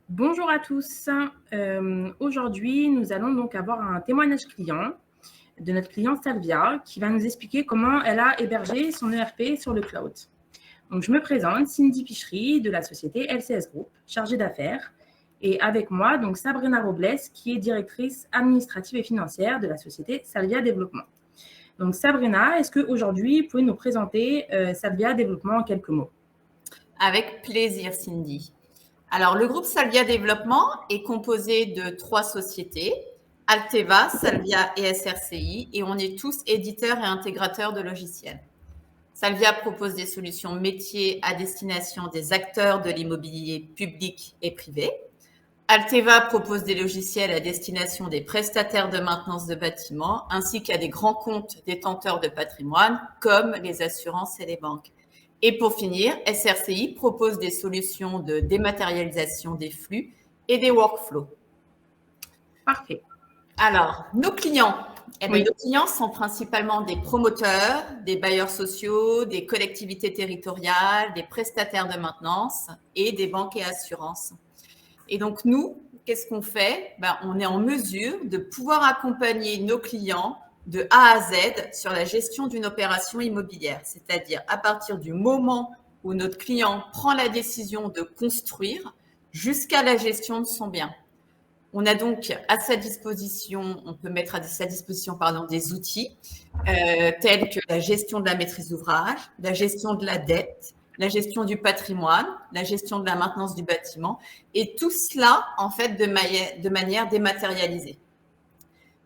Bonjour à tous. Aujourd'hui, nous allons donc avoir un témoignage client de notre cliente Salvia qui va nous expliquer comment elle a hébergé son ERP sur le cloud. Donc, je me présente, Cindy Pichery de la société LCS Group, chargée d'affaires. Et avec moi, donc Sabrina Robles, qui est directrice administrative et financière de la société Salvia Développement. Donc, Sabrina, est-ce qu'aujourd'hui, vous pouvez nous présenter Salvia Développement en quelques mots? Avec plaisir, Cindy. Alors, le groupe Salvia Développement est composé de 3 sociétés, Alteva, Salvia et SRCI, et on est tous éditeurs et intégrateurs de logiciels. Salvia propose des solutions métiers à destination des acteurs de l'immobilier public et privé. Alteva propose des logiciels à destination des prestataires de maintenance de bâtiments, ainsi qu'à des grands comptes détenteurs de patrimoine, comme les assurances et les banques. Et pour finir, SRCI propose des solutions de dématérialisation des flux et des workflows. Parfait. Alors, nos clients. Oui. Nos clients sont principalement des promoteurs, des bailleurs sociaux, des collectivités territoriales, des prestataires de maintenance et des banques et assurances. Et donc, nous, qu'est-ce qu'on fait? On est en mesure de pouvoir accompagner nos clients de A à Z sur la gestion d'une opération immobilière, c'est-à-dire à partir du moment où notre client prend la décision de construire jusqu'à la gestion de son bien. On a donc à sa disposition, on peut mettre à sa disposition des outils tels que la gestion de la maîtrise d'ouvrage, la gestion de la dette, la gestion du patrimoine, la gestion de la maintenance du bâtiment, et tout cela en fait de manière dématérialisée.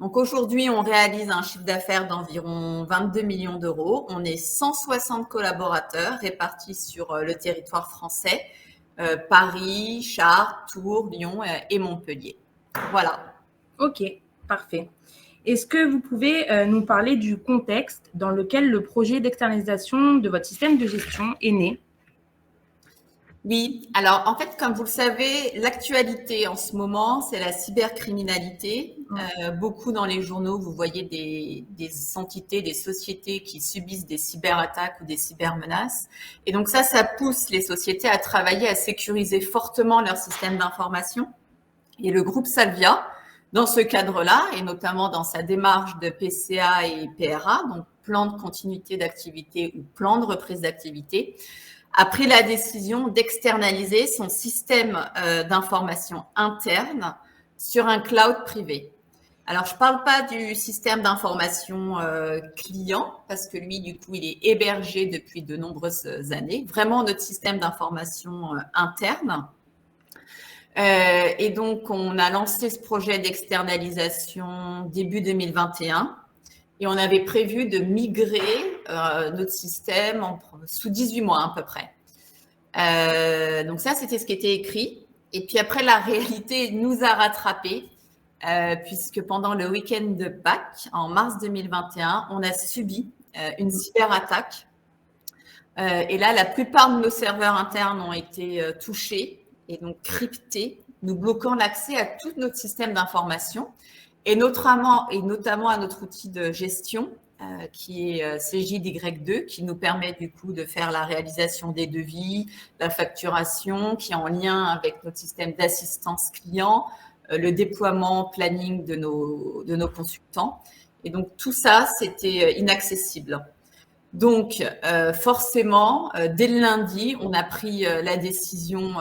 Donc aujourd'hui, on réalise un chiffre d'affaires d'environ 22 millions d'euros. On est 160 collaborateurs répartis sur le territoire français, Paris, Chartres, Tours, Lyon et Montpellier. Voilà. Ok, parfait. Est-ce que vous pouvez nous parler du contexte dans lequel le projet d'externalisation de votre système de gestion est né? Oui, alors en fait, comme vous le savez, l'actualité en ce moment, c'est la cybercriminalité. Beaucoup dans les journaux, vous voyez des entités, des sociétés qui subissent des cyberattaques ou des cybermenaces. Et donc ça pousse les sociétés à travailler à sécuriser fortement leur système d'information. Et le groupe Salvia, dans ce cadre-là, et notamment dans sa démarche de PCA et PRA, donc plan de continuité d'activité ou plan de reprise d'activité, a pris la décision d'externaliser son système d'information interne sur un cloud privé. Alors, je ne parle pas du système d'information client, parce que lui, du coup, il est hébergé depuis de nombreuses années. Vraiment, notre système d'information interne. Et donc, on a lancé ce projet d'externalisation début 2021. Et on avait prévu de migrer notre système sous 18 mois à peu près. Donc ça, c'était ce qui était écrit. Et puis après, la réalité nous a rattrapés, puisque pendant le week-end de Pâques, en mars 2021, on a subi une cyberattaque. Et là, la plupart de nos serveurs internes ont été touchés et donc cryptés, nous bloquant l'accès à tout notre système d'information. Et notamment à notre outil de gestion qui est CJY2, qui nous permet du coup de faire la réalisation des devis, la facturation, qui est en lien avec notre système d'assistance client, le déploiement planning de nos consultants. Et donc tout ça, c'était inaccessible. Donc, forcément, dès le lundi, on a pris la décision,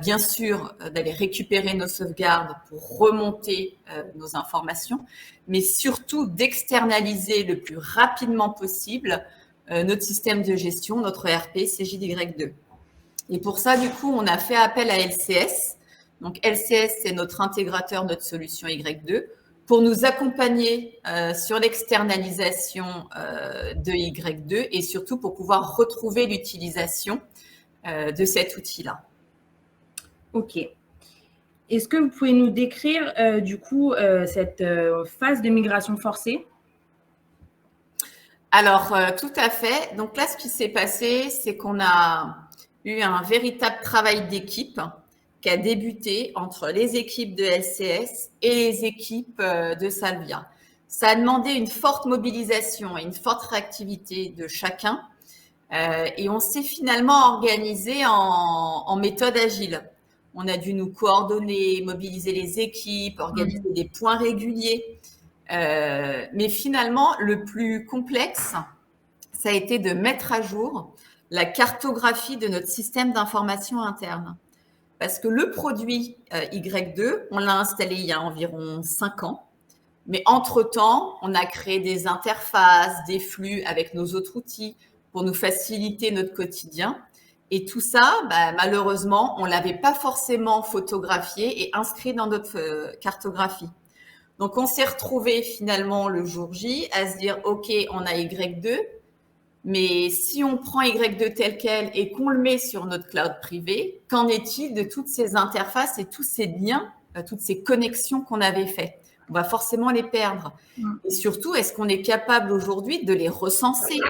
bien sûr, d'aller récupérer nos sauvegardes pour remonter nos informations, mais surtout d'externaliser le plus rapidement possible notre système de gestion, notre ERP CJY2. Et pour ça, du coup, on a fait appel à LCS. Donc, LCS, c'est notre intégrateur, notre solution Y2, pour nous accompagner sur l'externalisation de Y2 et surtout pour pouvoir retrouver l'utilisation de cet outil-là. Ok. Est-ce que vous pouvez nous décrire du coup cette phase de migration forcée? Alors, tout à fait. Donc là, ce qui s'est passé, c'est qu'on a eu un véritable travail d'équipe qui a débuté entre les équipes de LCS et les équipes de Salvia. Ça a demandé une forte mobilisation et une forte réactivité de chacun. Et on s'est finalement organisé en méthode agile. On a dû nous coordonner, mobiliser les équipes, organiser des points réguliers. Mais finalement, le plus complexe, ça a été de mettre à jour la cartographie de notre système d'information interne. Parce que le produit Y2, on l'a installé il y a environ 5 ans. Mais entre-temps, on a créé des interfaces, des flux avec nos autres outils pour nous faciliter notre quotidien. Et tout ça, malheureusement, on ne l'avait pas forcément photographié et inscrit dans notre cartographie. Donc, on s'est retrouvé finalement le jour J à se dire, OK, on a Y2, mais si on prend Y2 tel quel et qu'on le met sur notre cloud privé, qu'en est-il de toutes ces interfaces et tous ces liens, toutes ces connexions qu'on avait faites? On va forcément les perdre. Et surtout, est-ce qu'on est capable aujourd'hui de les recenser?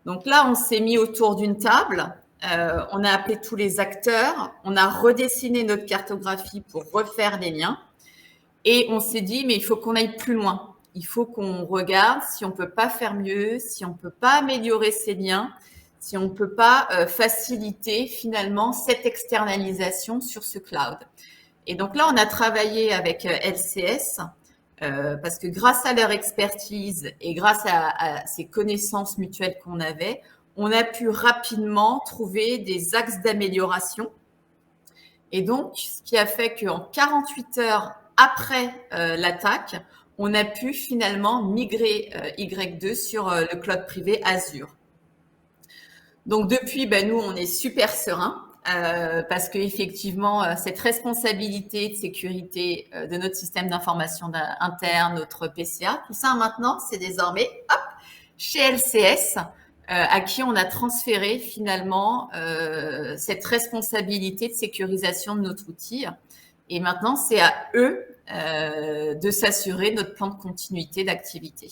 Donc là, on s'est mis autour d'une table, on a appelé tous les acteurs, on a redessiné notre cartographie pour refaire les liens et on s'est dit, mais il faut qu'on aille plus loin. Il faut qu'on regarde si on ne peut pas faire mieux, si on ne peut pas améliorer ces liens, si on ne peut pas faciliter finalement cette externalisation sur ce cloud. Et donc là, on a travaillé avec LCS parce que grâce à leur expertise et grâce à ces connaissances mutuelles qu'on avait, on a pu rapidement trouver des axes d'amélioration. Et donc, ce qui a fait qu'en 48 heures après l'attaque, on a pu finalement migrer Y2 sur le cloud privé Azure. Donc depuis, nous, on est super serein parce qu'effectivement, cette responsabilité de sécurité de notre système d'information interne, notre PCA, tout ça maintenant, c'est désormais chez LCS à qui on a transféré finalement cette responsabilité de sécurisation de notre outil. Et maintenant, c'est à eux de s'assurer notre plan de continuité d'activité.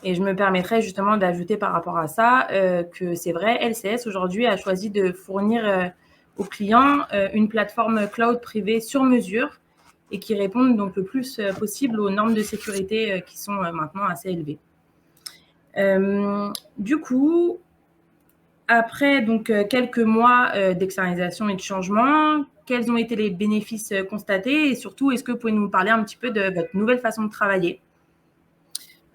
Et je me permettrais justement d'ajouter par rapport à ça que c'est vrai, LCS aujourd'hui a choisi de fournir aux clients une plateforme cloud privée sur mesure et qui répondent donc le plus possible aux normes de sécurité qui sont maintenant assez élevées. Du coup, après donc quelques mois d'externalisation et de changement, quels ont été les bénéfices constatés et surtout, est-ce que vous pouvez nous parler un petit peu de votre nouvelle façon de travailler?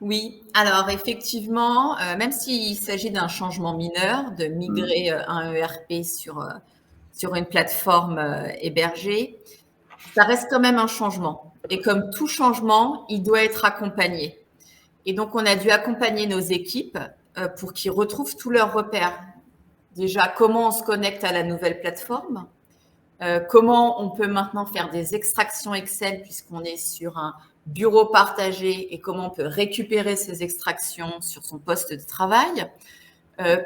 Oui, alors effectivement, même s'il s'agit d'un changement mineur, de migrer un ERP sur une plateforme hébergée, ça reste quand même un changement. Et comme tout changement, il doit être accompagné. Et donc, on a dû accompagner nos équipes pour qu'ils retrouvent tous leurs repères. Déjà, comment on se connecte à la nouvelle plateforme, comment on peut maintenant faire des extractions Excel puisqu'on est sur un bureau partagé et comment on peut récupérer ces extractions sur son poste de travail,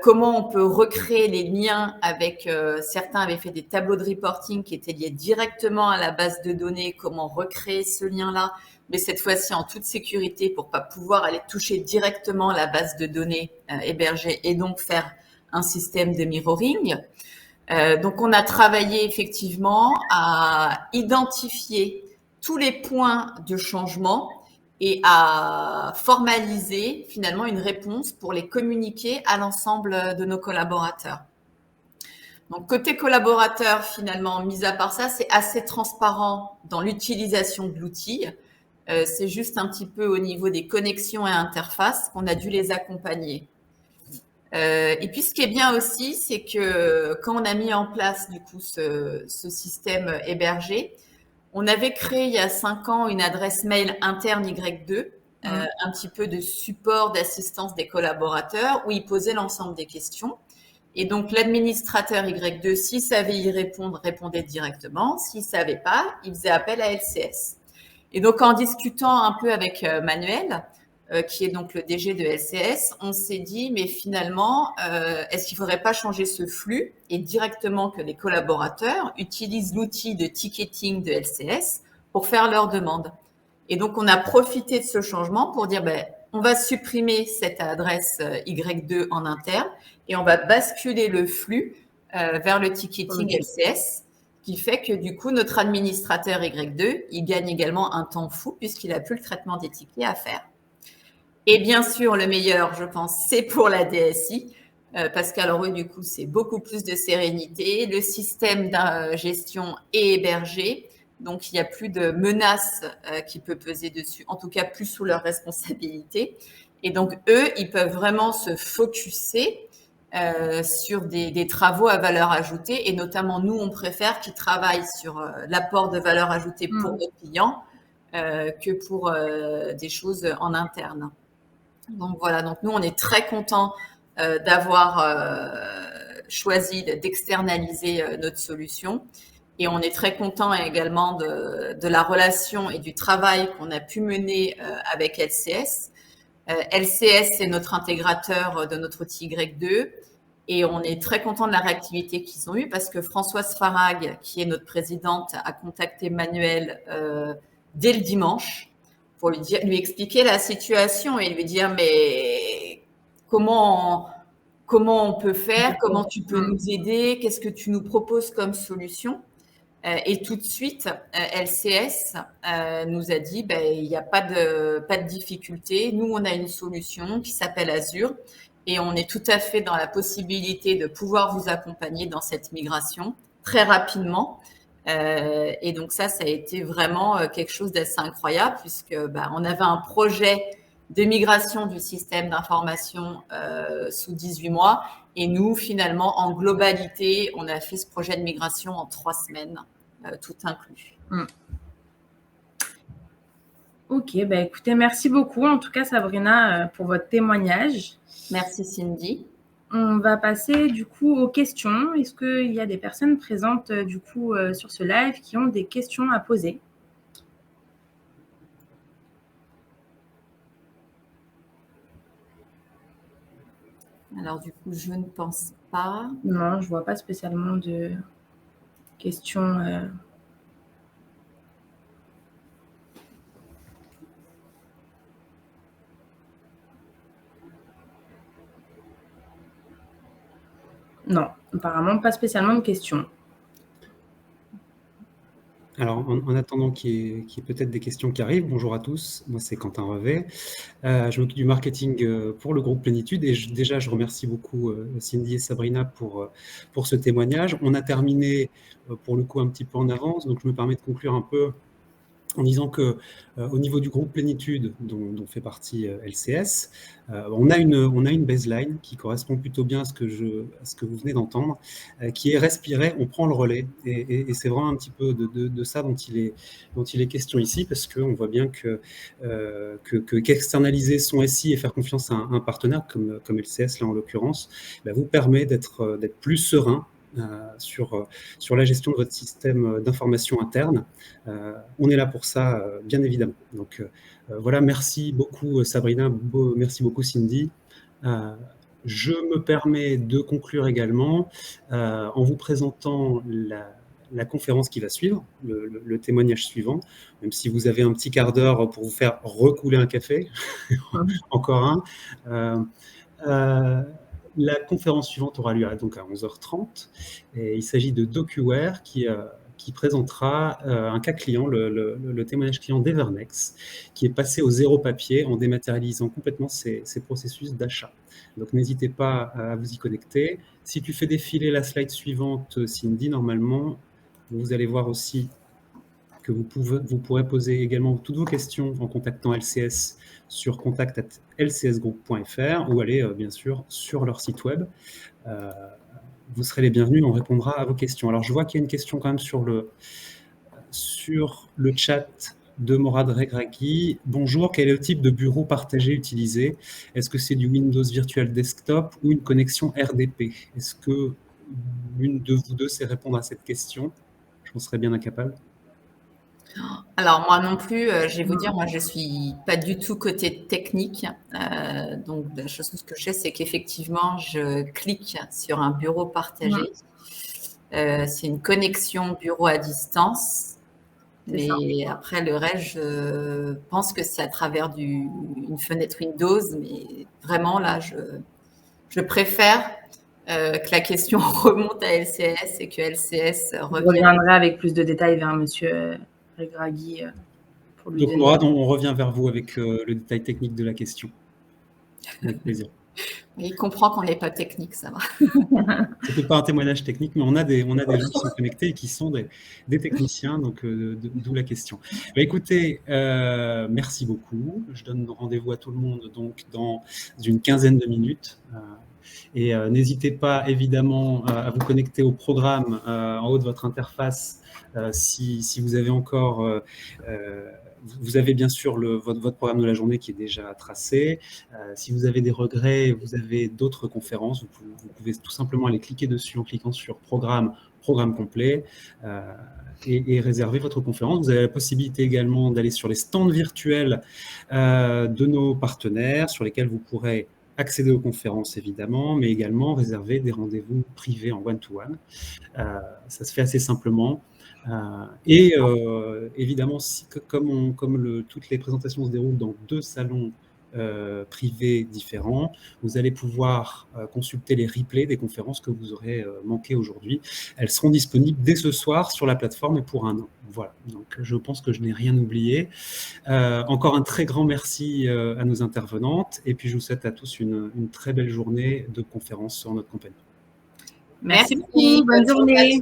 comment on peut recréer les liens avec, certains avaient fait des tableaux de reporting qui étaient liés directement à la base de données, comment recréer ce lien-là, mais cette fois-ci en toute sécurité pour pas pouvoir aller toucher directement la base de données hébergée et donc faire un système de mirroring. Donc, on a travaillé effectivement à identifier tous les points de changement et à formaliser finalement une réponse pour les communiquer à l'ensemble de nos collaborateurs. Donc, côté collaborateur, finalement, mis à part ça, c'est assez transparent dans l'utilisation de l'outil. C'est juste un petit peu au niveau des connexions et interfaces qu'on a dû les accompagner. Et puis, ce qui est bien aussi, c'est que quand on a mis en place du coup ce système hébergé, on avait créé il y a 5 ans une adresse mail interne Y2, un petit peu de support, d'assistance des collaborateurs où ils posaient l'ensemble des questions. Et donc, l'administrateur Y2, s'il savait y répondre, répondait directement. S'il savait pas, il faisait appel à LCS. Et donc, en discutant un peu avec Manuel, qui est donc le DG de LCS, on s'est dit, mais finalement, est-ce qu'il ne faudrait pas changer ce flux et directement que les collaborateurs utilisent l'outil de ticketing de LCS pour faire leurs demandes? Et donc, on a profité de ce changement pour dire, on va supprimer cette adresse Y2 en interne et on va basculer le flux vers le ticketing LCS, qui fait que du coup, notre administrateur Y2, il gagne également un temps fou puisqu'il n'a plus le traitement des tickets à faire. Et bien sûr, le meilleur, je pense, c'est pour la DSI, parce qu'alors eux, du coup, c'est beaucoup plus de sérénité. Le système de gestion est hébergé, donc il n'y a plus de menace qui peut peser dessus, en tout cas plus sous leur responsabilité. Et donc eux, ils peuvent vraiment se focuser sur des travaux à valeur ajoutée, et notamment nous, on préfère qu'ils travaillent sur l'apport de valeur ajoutée pour nos clients que pour des choses en interne. Donc voilà, donc nous, on est très contents d'avoir choisi d'externaliser notre solution. Et on est très content également de la relation et du travail qu'on a pu mener avec LCS. LCS, c'est notre intégrateur de notre outil Y2. Et on est très content de la réactivité qu'ils ont eue, parce que Françoise Farag, qui est notre présidente, a contacté Manuel dès le dimanche pour lui expliquer la situation et lui dire mais comment on peut faire, comment tu peux nous aider, qu'est-ce que tu nous proposes comme solution. Et tout de suite, LCS nous a dit il n'y a pas de difficulté. Nous, on a une solution qui s'appelle Azure et on est tout à fait dans la possibilité de pouvoir vous accompagner dans cette migration très rapidement. Et donc ça a été vraiment quelque chose d'assez incroyable, puisque on avait un projet de migration du système d'information sous 18 mois. Et nous, finalement, en globalité, on a fait ce projet de migration en 3 semaines, tout inclus. Ok, écoutez, merci beaucoup, en tout cas, Sabrina, pour votre témoignage. Merci, Cindy. On va passer du coup aux questions. Est-ce qu'il y a des personnes présentes du coup sur ce live qui ont des questions à poser? Alors du coup, je ne pense pas. Non, je ne vois pas spécialement de questions. Non, apparemment pas spécialement de questions. Alors, en attendant qu'il y ait peut-être des questions qui arrivent, bonjour à tous, moi c'est Quentin Revet, je m'occupe du marketing pour le groupe Plénitude et déjà je remercie beaucoup Cindy et Sabrina pour ce témoignage. On a terminé pour le coup un petit peu en avance, donc je me permets de conclure un peu en disant que au niveau du groupe Plénitude, dont fait partie LCS, on a une baseline qui correspond plutôt bien à ce que vous venez d'entendre, qui est respirer, on prend le relais. Et c'est vraiment un petit peu de ça dont il est question ici, parce qu'on voit bien qu'externaliser son SI et faire confiance à un partenaire comme LCS, là en l'occurrence, vous permet d'être plus serein sur la gestion de votre système d'information interne. On est là pour ça, bien évidemment. Donc voilà, merci beaucoup Sabrina, merci beaucoup Cindy. Je me permets de conclure également en vous présentant la conférence qui va suivre, le témoignage suivant, même si vous avez un petit quart d'heure pour vous faire recouler un café, encore un. La conférence suivante aura lieu donc à 11h30 et il s'agit de DocuWare qui présentera un cas client, le témoignage client d'Evernex, qui est passé au zéro papier en dématérialisant complètement ses processus d'achat. Donc n'hésitez pas à vous y connecter. Si tu fais défiler la slide suivante, Cindy, normalement, vous allez voir aussi que vous pourrez poser également toutes vos questions en contactant LCS sur contact@lcsgroup.fr ou aller bien sûr sur leur site web. Vous serez les bienvenus, on répondra à vos questions. Alors je vois qu'il y a une question quand même sur le chat de Morad Regragui. Bonjour, quel est le type de bureau partagé utilisé? Est-ce que c'est du Windows Virtual Desktop ou une connexion RDP? Est-ce que l'une de vous deux sait répondre à cette question? Je m'en serais bien incapable. Alors moi non plus, je vais vous dire, moi je suis pas du tout côté technique. Donc la chose que je sais, c'est qu'effectivement, je clique sur un bureau partagé. C'est une connexion bureau à distance. Mais après, le reste, je pense que c'est à travers une fenêtre Windows. Mais vraiment, là, je préfère que la question remonte à LCS et que LCS reviendrai avec plus de détails vers monsieur Regragui. Donc, Morad, on revient vers vous avec le détail technique de la question. Avec plaisir. Il comprend qu'on n'est pas technique, ça va. C'était pas un témoignage technique, mais on a des gens qui sont connectés et qui sont des techniciens, donc d'où la question. Écoutez, merci beaucoup. Je donne rendez-vous à tout le monde donc dans une quinzaine de minutes. Et n'hésitez pas évidemment à vous connecter au programme en haut de votre interface si vous avez encore... vous avez bien sûr votre programme de la journée qui est déjà tracé. Si vous avez des regrets, vous avez d'autres conférences, vous pouvez tout simplement aller cliquer dessus en cliquant sur programme complet et réserver votre conférence. Vous avez la possibilité également d'aller sur les stands virtuels de nos partenaires sur lesquels vous pourrez accéder aux conférences évidemment, mais également réserver des rendez-vous privés en one-to-one. Ça se fait assez simplement. Évidemment, toutes les présentations se déroulent dans 2 salons privés différents, vous allez pouvoir consulter les replays des conférences que vous aurez manquées aujourd'hui. Elles seront disponibles dès ce soir sur la plateforme et pour 1 an. Voilà, donc je pense que je n'ai rien oublié. Encore un très grand merci à nos intervenantes et puis je vous souhaite à tous une très belle journée de conférence en notre compagnie. Merci beaucoup, bonne journée.